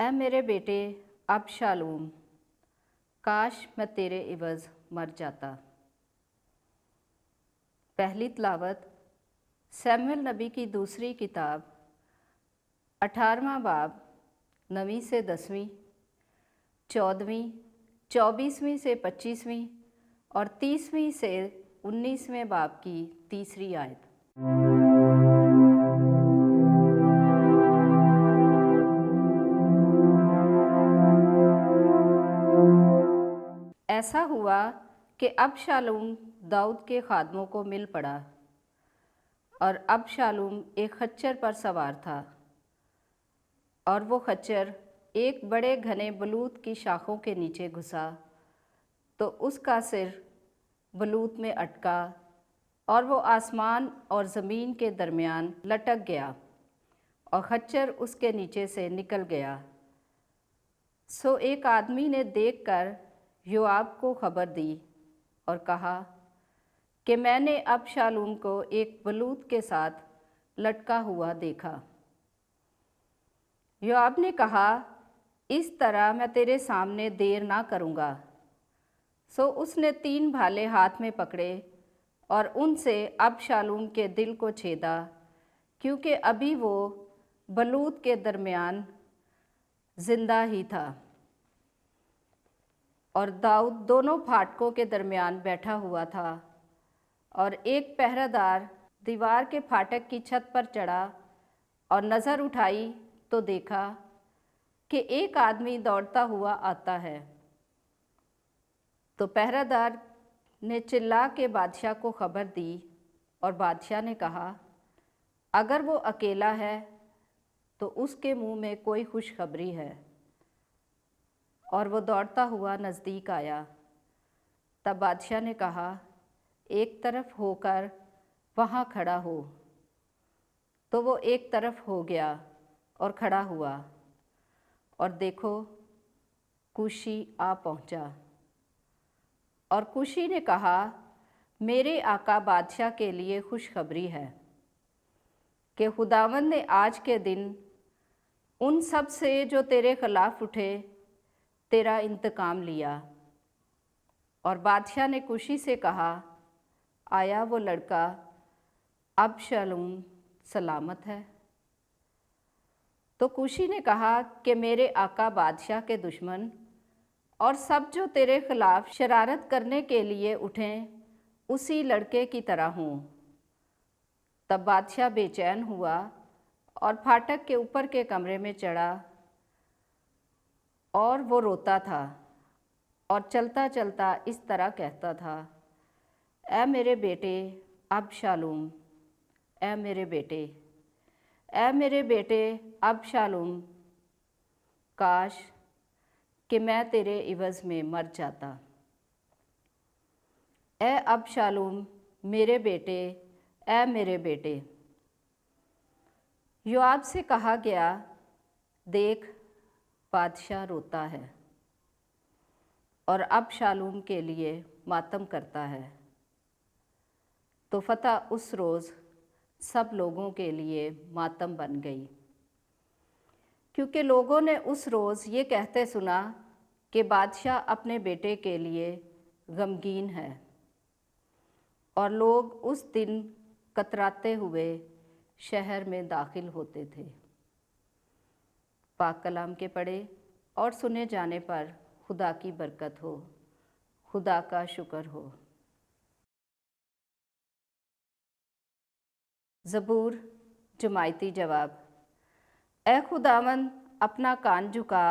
اے میرے بیٹے ابشالوم، کاش میں تیرے عوض مر جاتا۔ پہلی تلاوت سیموئیل نبی کی دوسری کتاب 18واں باب 9 سے 10، 14ویں 24ویں سے 25ویں اور 30ویں سے 19ویں باب کی تیسری آیت۔ ایسا ہوا کہ ابشالوم داؤد کے خادموں کو مل پڑا، اور ابشالوم ایک خچر پر سوار تھا، اور وہ خچر ایک بڑے گھنے بلوط کی شاخوں کے نیچے گھسا تو اس کا سر بلوط میں اٹکا، اور وہ آسمان اور زمین کے درمیان لٹک گیا، اور خچر اس کے نیچے سے نکل گیا۔ سو ایک آدمی نے دیکھ کر یوآب کو خبر دی اور کہا کہ میں نے ابشالوم کو ایک بلوط کے ساتھ لٹکا ہوا دیکھا۔ یوآب نے کہا، اس طرح میں تیرے سامنے دیر نہ کروں گا۔ سو اس نے 3 بھالے ہاتھ میں پکڑے اور ان سے ابشالوم کے دل کو چھیدا، کیونکہ ابھی وہ بلوط کے درمیان زندہ ہی تھا، اور داؤد دونوں پھاٹکوں کے درمیان بیٹھا ہوا تھا۔ اور ایک پہرہ دار دیوار کے پھاٹک کی چھت پر چڑھا اور نظر اٹھائی تو دیکھا کہ ایک آدمی دوڑتا ہوا آتا ہے۔ تو پہرہ دار نے چلا کے بادشاہ کو خبر دی، اور بادشاہ نے کہا، اگر وہ اکیلا ہے تو اس کے منہ میں کوئی خوشخبری ہے۔ اور وہ دوڑتا ہوا نزدیک آیا۔ تب بادشاہ نے کہا، ایک طرف ہو کر وہاں کھڑا ہو۔ تو وہ ایک طرف ہو گیا اور کھڑا ہوا، اور دیکھو کوشی آ پہنچا۔ اور کوشی نے کہا، میرے آقا بادشاہ کے لیے خوشخبری ہے کہ خداوند نے آج کے دن ان سب سے جو تیرے خلاف اٹھے تیرا انتقام لیا۔ اور بادشاہ نے کوشی سے کہا، آیا وہ لڑکا ابشالوم سلامت ہے؟ تو کوشی نے کہا کہ میرے آقا بادشاہ کے دشمن اور سب جو تیرے خلاف شرارت کرنے کے لیے اٹھیں اسی لڑکے کی طرح ہوں۔ تب بادشاہ بے چین ہوا اور پھاٹک کے اوپر کے کمرے میں چڑھا، اور وہ روتا تھا اور چلتا چلتا اس طرح کہتا تھا، اے میرے بیٹے ابشالوم، اے میرے بیٹے، اے میرے بیٹے ابشالوم، کاش کہ میں تیرے عوض میں مر جاتا۔ اے ابشالوم میرے بیٹے، اے میرے بیٹے۔ یوآب سے کہا گیا، دیکھ بادشاہ روتا ہے اور ابشالوم کے لیے ماتم کرتا ہے۔ تو فتح اس روز سب لوگوں کے لیے ماتم بن گئی، کیونکہ لوگوں نے اس روز یہ کہتے سنا کہ بادشاہ اپنے بیٹے کے لیے غمگین ہے، اور لوگ اس دن کتراتے ہوئے شہر میں داخل ہوتے تھے۔ پاک کلام کے پڑھے اور سنے جانے پر خدا کی برکت ہو، خدا کا شکر ہو۔ زبور جماعتی جواب۔ اے خداوند اپنا کان جھکا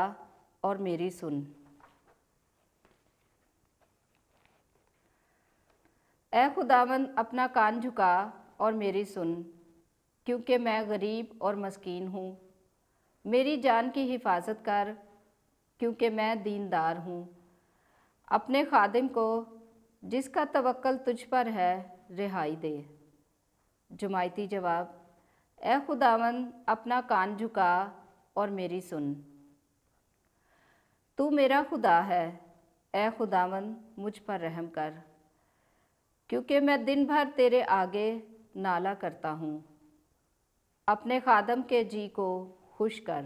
اور میری سن۔ اے خداوند اپنا کان جھکا اور میری سن، کیونکہ میں غریب اور مسکین ہوں۔ میری جان کی حفاظت کر، کیونکہ میں دیندار ہوں۔ اپنے خادم کو جس کا توکل تجھ پر ہے رہائی دے۔ جماعتی جواب۔ اے خداوند اپنا کان جھکا اور میری سن۔ تو میرا خدا ہے، اے خداوند مجھ پر رحم کر، کیونکہ میں دن بھر تیرے آگے نالہ کرتا ہوں۔ اپنے خادم کے جی کو خوش کر۔